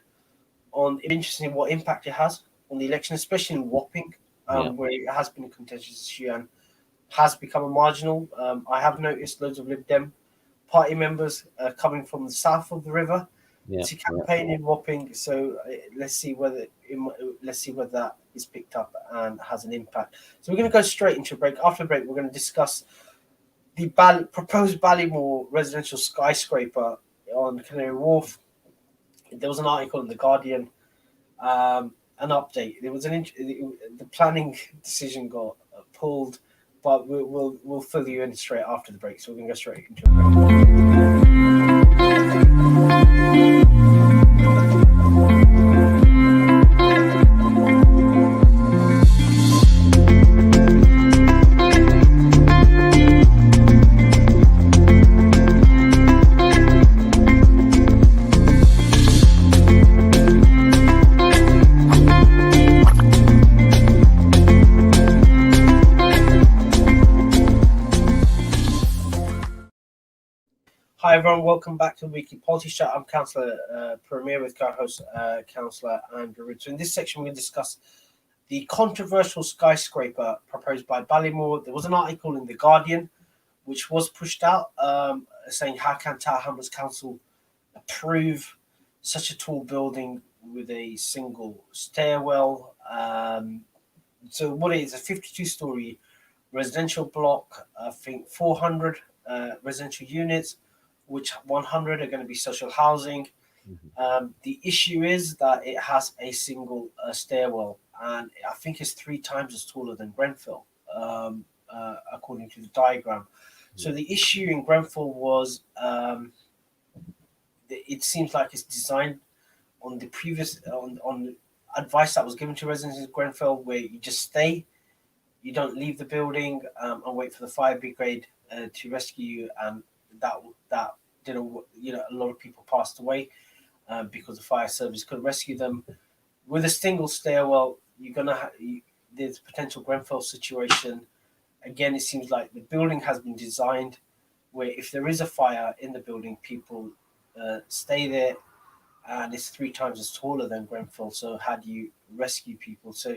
on. It's interesting what impact it has on the election, especially in Wapping, where it has been a contentious issue and has become a marginal. I have noticed loads of Lib Dem party members coming from the south of the river to campaign in Wapping. So let's see whether that is picked up and has an impact. So we're going to go straight into a break. After the break, we're going to discuss the proposed Ballymore residential skyscraper on Canary Wharf. There was an article in The Guardian, an update. There was the planning decision got pulled, but we'll fill you in straight after the break. So we're going to go straight into a break. Hi everyone, welcome back to the Weekly Policy Chat. I'm Councillor Puru Miah with co-host Councillor Andrew Wood. So in this section, we're going to discuss the controversial skyscraper proposed by Ballymore. There was an article in The Guardian which was pushed out saying, how can Tower Hamlets Council approve such a tall building with a single stairwell? So what it is, a 52-storey residential block, I think 400 residential units, which 100 are going to be social housing. The issue is that it has a single stairwell, and I think it's 3 times as taller than Grenfell, according to the diagram. So the issue in Grenfell was it seems like it's designed on the previous on advice that was given to residents in Grenfell, where you just stay, you don't leave the building and wait for the fire brigade to rescue you, and that didn't, a lot of people passed away because the fire service couldn't rescue them. With a single stairwell, you're gonna there's a potential Grenfell situation. Again, it seems like the building has been designed where if there is a fire in the building, people stay there, and it's 3 times as taller than Grenfell. So how do you rescue people? So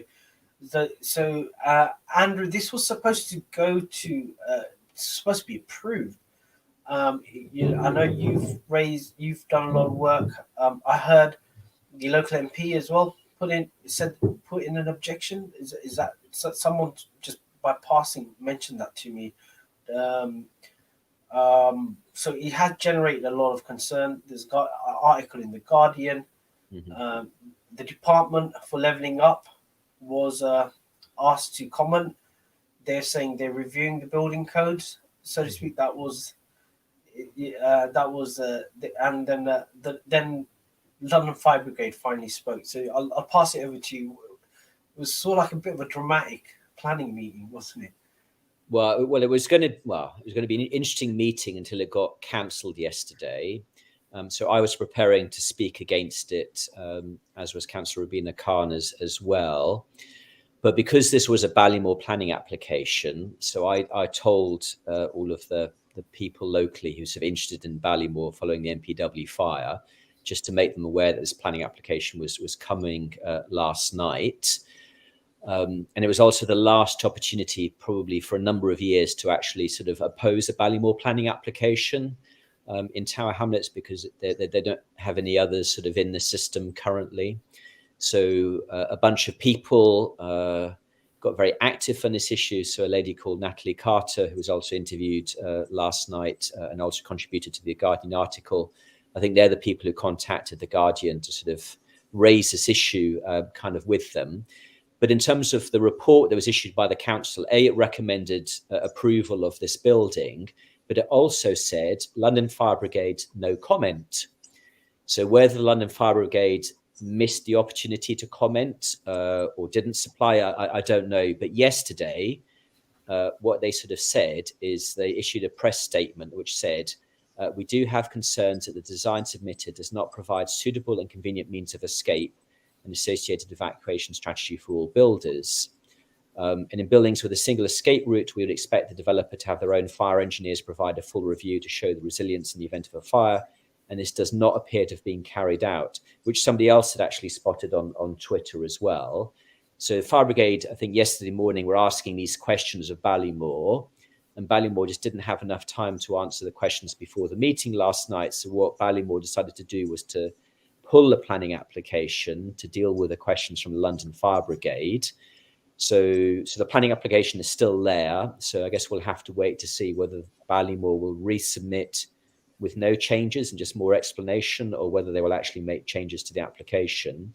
Andrew, this was supposed to go to, supposed to be approved. I know you've done a lot of work. I heard the local MP as well put in an objection. Is that someone just by passing mentioned that to me? So it has generated a lot of concern. There's got an article in the Guardian. The Department for Levelling Up was asked to comment. They're saying they're reviewing the building codes, so to speak. And then London Fire Brigade finally spoke. So I'll pass it over to you. It was sort of like a bit of a dramatic planning meeting, wasn't it? Well, it was going to be an interesting meeting until it got cancelled yesterday. So I was preparing to speak against it, as was Councillor Rubina Khan as well. But because this was a Ballymore planning application, so I told all of the people locally who were interested in Ballymore following the MPW fire, just to make them aware that this planning application was coming last night. And it was also the last opportunity probably for a number of years to actually sort of oppose a Ballymore planning application in Tower Hamlets, because they don't have any others sort of in the system currently. So a bunch of people got very active on this issue. So a lady called Natalie Carter, who was also interviewed last night and also contributed to the Guardian article. I think they're the people who contacted the Guardian to sort of raise this issue kind of with them. But in terms of the report that was issued by the council, it recommended approval of this building, but it also said London Fire Brigade, no comment. So whether the London Fire Brigade missed the opportunity to comment or didn't supply, I don't know. But yesterday, what they sort of said is they issued a press statement which said, we do have concerns that the design submitted does not provide suitable and convenient means of escape and associated evacuation strategy for all builders. And in buildings with a single escape route, we would expect the developer to have their own fire engineers provide a full review to show the resilience in the event of a fire. And this does not appear to have been carried out, which somebody else had actually spotted on Twitter as well. So Fire Brigade, I think yesterday morning, were asking these questions of Ballymore, and Ballymore just didn't have enough time to answer the questions before the meeting last night. So what Ballymore decided to do was to pull the planning application to deal with the questions from the London Fire Brigade. So the planning application is still there. So I guess we'll have to wait to see whether Ballymore will resubmit with no changes and just more explanation, or whether they will actually make changes to the application.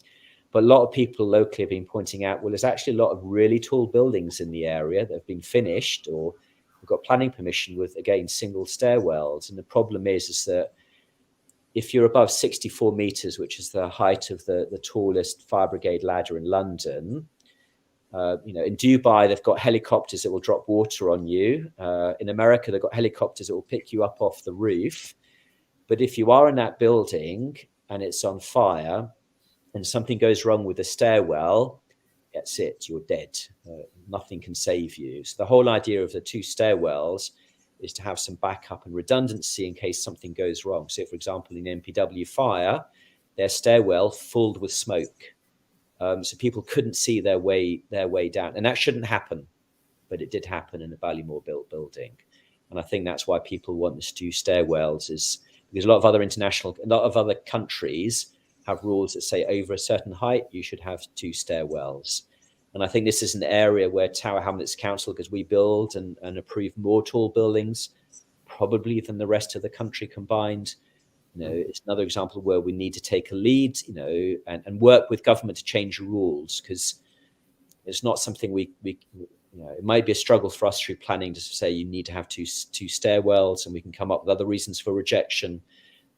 But a lot of people locally have been pointing out, well, there's actually a lot of really tall buildings in the area that have been finished or have got planning permission with, again, single stairwells. And the problem is that if you're above 64 meters, which is the height of the tallest fire brigade ladder in London, in Dubai, they've got helicopters that will drop water on you. In America, they've got helicopters that will pick you up off the roof. But if you are in that building and it's on fire and something goes wrong with the stairwell, that's it, you're dead. Nothing can save you. So the whole idea of the two stairwells is to have some backup and redundancy in case something goes wrong. So, for example, in MPW fire, their stairwell filled with smoke. So people couldn't see their way down. And that shouldn't happen, but it did happen in a Ballymore built building. And I think that's why people want this two stairwells, is because a lot of other countries have rules that say over a certain height, you should have two stairwells. And I think this is an area where Tower Hamlets Council, because we build and approve more tall buildings, probably than the rest of the country combined. It's another example where we need to take a lead, and work with government to change rules, because it's not something we it might be a struggle for us through planning to say you need to have two stairwells, and we can come up with other reasons for rejection.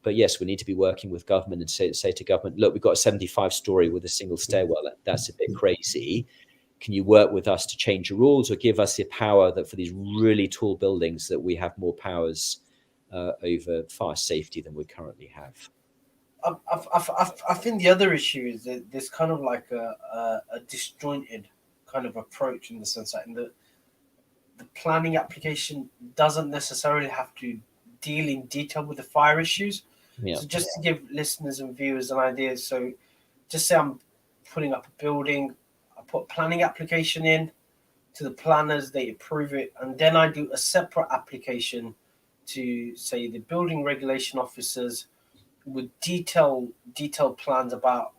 But yes, we need to be working with government and say to government, look, we've got a 75-story with a single stairwell. That's a bit crazy. Can you work with us to change the rules, or give us the power that for these really tall buildings that we have more powers over fire safety than we currently have? I think the other issue is that there's kind of like a disjointed kind of approach, in the sense that the planning application doesn't necessarily have to deal in detail with the fire issues. Yeah. So just to give listeners and viewers an idea, so just say I'm putting up a building, I put a planning application in to the planners, they approve it, and then I do a separate application to, say, the building regulation officers with detailed plans about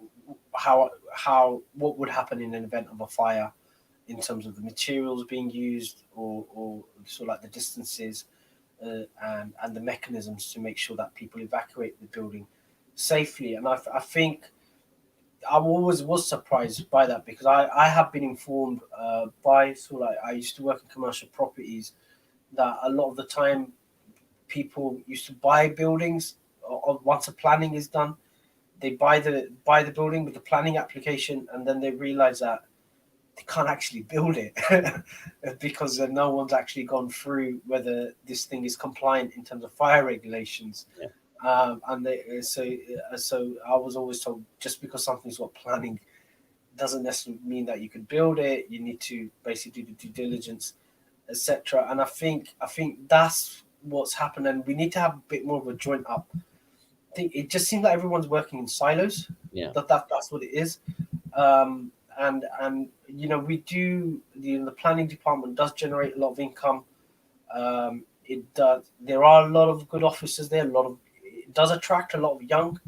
what would happen in an event of a fire, in terms of the materials being used, or sort of like the distances, and the mechanisms to make sure that people evacuate the building safely. And I think I always was surprised by that, because I have been informed by, sort of like, I used to work in commercial properties, that a lot of the time people used to buy buildings, or once a planning is done, they buy the building with the planning application, and then they realize that they can't actually build it because no one's actually gone through whether this thing is compliant in terms of fire regulations. Yeah. So I was always told, just because something's got planning doesn't necessarily mean that you can build it. You need to basically do the due diligence, etc. And I think that's what's happened, and we need to have a bit more of a joint up. I think it just seems like everyone's working in silos. Yeah. That's what it is. And we do, the planning department does generate a lot of income. It does. There are a lot of good officers there. It does attract a lot of young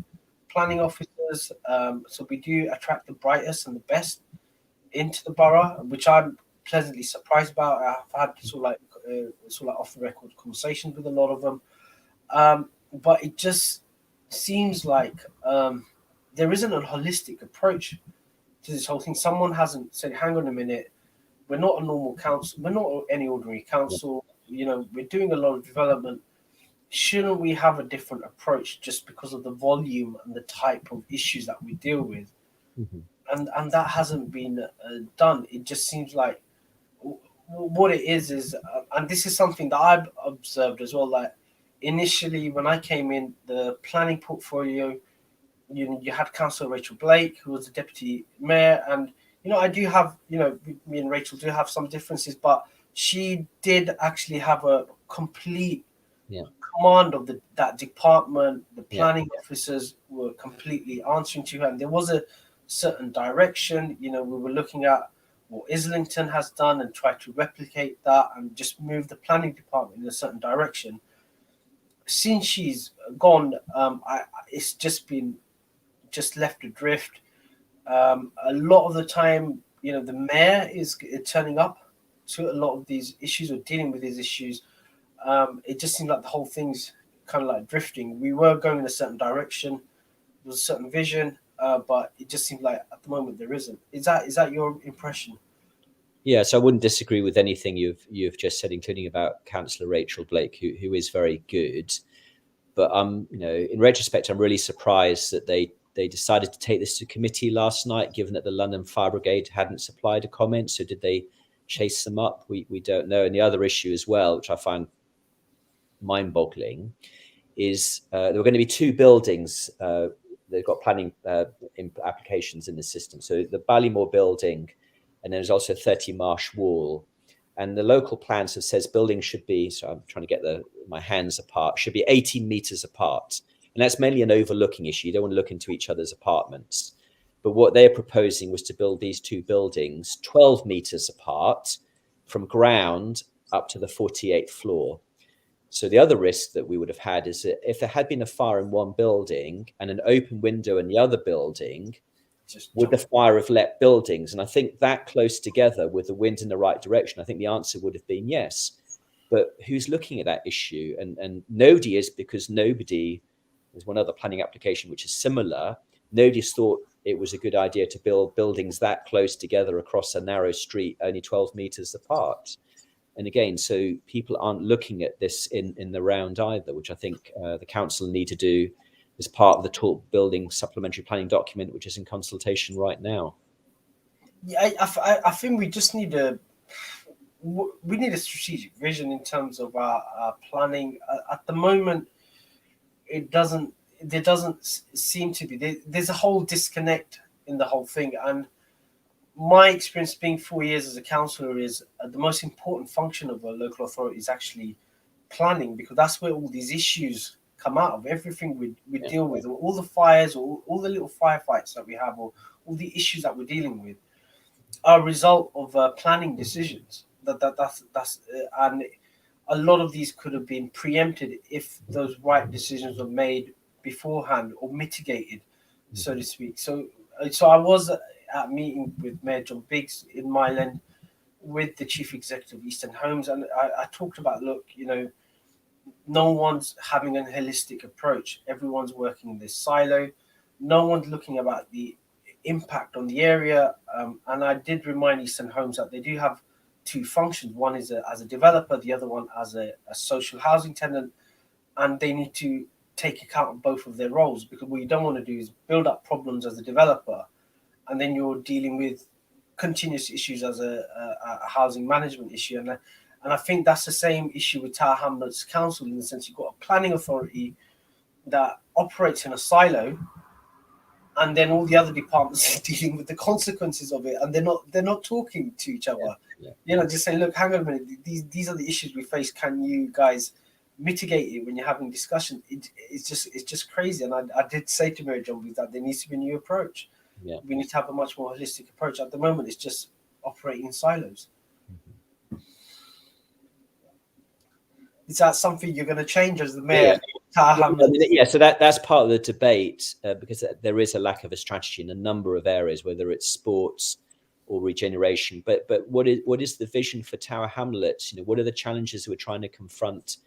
planning officers. So we do attract the brightest and the best into the borough, which I'm pleasantly surprised about. I've had sort of like off the record conversations with a lot of them. But it just seems like there isn't a holistic approach to this whole thing. Someone hasn't said, hang on a minute, we're not a normal council, we're not any ordinary council, we're doing a lot of development. Shouldn't we have a different approach just because of the volume and the type of issues that we deal with? Mm-hmm. And that hasn't been done. It just seems like what it is, and this is something that I've observed as well, like initially when I came in, the planning portfolio, you had Councillor Rachel Blake, who was the deputy mayor, and I do have, me and Rachel do have some differences, but she did actually have a complete command of that department. The planning officers were completely answering to her, and there was a certain direction. We were looking at what Islington has done and tried to replicate that and just move the planning department in a certain direction. Since she's gone, it's just left adrift. A lot of the time, the mayor is turning up to a lot of these issues or dealing with these issues. It just seems like the whole thing's kind of like drifting. We were going in a certain direction, there was a certain vision, but it just seems like at the moment there isn't. Is that your impression? Yeah, so I wouldn't disagree with anything you've just said, including about Councillor Rachel Blake, who is very good. But in retrospect, I'm really surprised that they decided to take this to committee last night, given that the London Fire Brigade hadn't supplied a comment. So did they chase them up? We don't know. And the other issue as well, which I find mind-boggling, is there were going to be two buildings. They've got planning applications in the system. So the Ballymore building, and there's also 30 Marsh Wall. And the local plans have says buildings should be, so I'm trying to get my hands apart, should be 18 meters apart. And that's mainly an overlooking issue. You don't want to look into each other's apartments. But what they're proposing was to build these two buildings 12 meters apart from ground up to the 48th floor. So the other risk that we would have had is that if there had been a fire in one building and an open window in the other building, would the fire have leapt buildings? And I think that close together with the wind in the right direction, I think the answer would have been yes. But who's looking at that issue? And nobody is, because nobody, there's one other planning application which is similar, nobody's thought it was a good idea to build buildings that close together across a narrow street, only 12 meters apart. And again, so people aren't looking at this in the round either, which I think the council need to do as part of the Talk Building Supplementary Planning document, which is in consultation right now. Yeah, I think we just need a strategic vision in terms of our planning. At the moment, there doesn't seem to be. There's a whole disconnect in the whole thing. And my experience being 4 years as a councillor is the most important function of a local authority is actually planning, because that's where all these issues come out of. Everything we deal with, or all the fires, or all the little firefights that we have, or all the issues that we're dealing with. a result of planning decisions. And a lot of these could have been preempted if those right decisions were made beforehand or mitigated, so to speak. So I was at a meeting with Mayor John Biggs in Myland with the chief executive of Eastern Homes, and I talked about, look, no one's having a holistic approach. Everyone's working in this silo. No one's looking about the impact on the area. And I did remind Eastern Homes that they do have two functions. One is as a developer, the other one as a social housing tenant. And they need to take account of both of their roles, because what you don't want to do is build up problems as a developer, and then you're dealing with continuous issues as a housing management issue. And I think that's the same issue with Tower Hamlets Council, in the sense you've got a planning authority that operates in a silo, and then all the other departments are dealing with the consequences of it, and they're not talking to each other. Just saying, look, hang on a minute, these are the issues we face. Can you guys mitigate it when you're having discussion? It's just crazy. And I did say to Mary John that there needs to be a new approach. We need to have a much more holistic approach. At the moment, it's just operating in silos. Is that something you're going to change as the mayor? So that's part of the debate, because there is a lack of a strategy in a number of areas, whether it's sports or regeneration. But what is the vision for Tower Hamlets? What are the challenges we're trying to confront?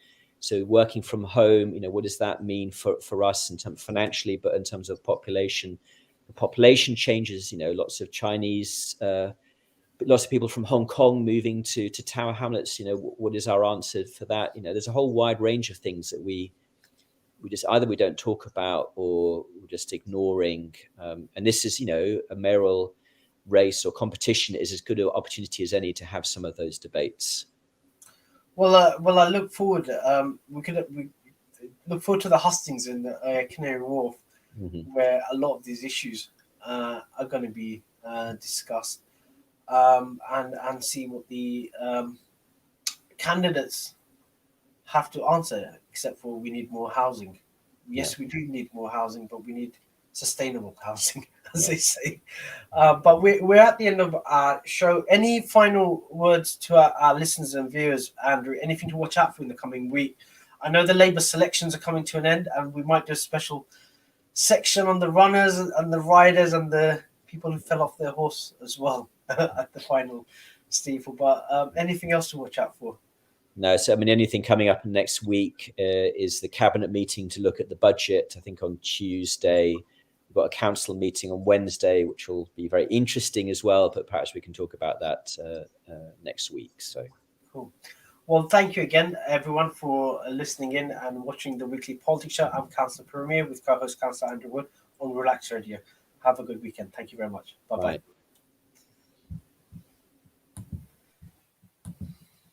So working from home, what does that mean for us in terms financially, but in terms of population? The population changes. Lots of Chinese. Lots of people from Hong Kong moving to Tower Hamlets. What is our answer for that? There's a whole wide range of things that we just either we don't talk about or we're just ignoring. And this is, a mayoral race or competition is as good an opportunity as any to have some of those debates. Well, I look forward. We look forward to the hustings in Canary Wharf, where a lot of these issues are going to be discussed. And see what the candidates have to answer, except for we need more housing. Yes, we do need more housing, but we need sustainable housing, as they say. But we're at the end of our show. Any final words to our listeners and viewers, Andrew? Anything to watch out for in the coming week? I know the Labour selections are coming to an end, and we might do a special section on the runners and the riders and the people who fell off their horse as well at the final, Steve. But anything else to watch out for? No, so anything coming up next week is the cabinet meeting to look at the budget. I think on Tuesday. We've got a council meeting on Wednesday, which will be very interesting as well. But perhaps we can talk about that next week. So cool. Well, thank you again, everyone, for listening in and watching the weekly politics show. I'm Councillor Puru Miah with co-host Councillor Andrew Wood on Relax Radio. Have a good weekend. Thank you very much. Bye-bye.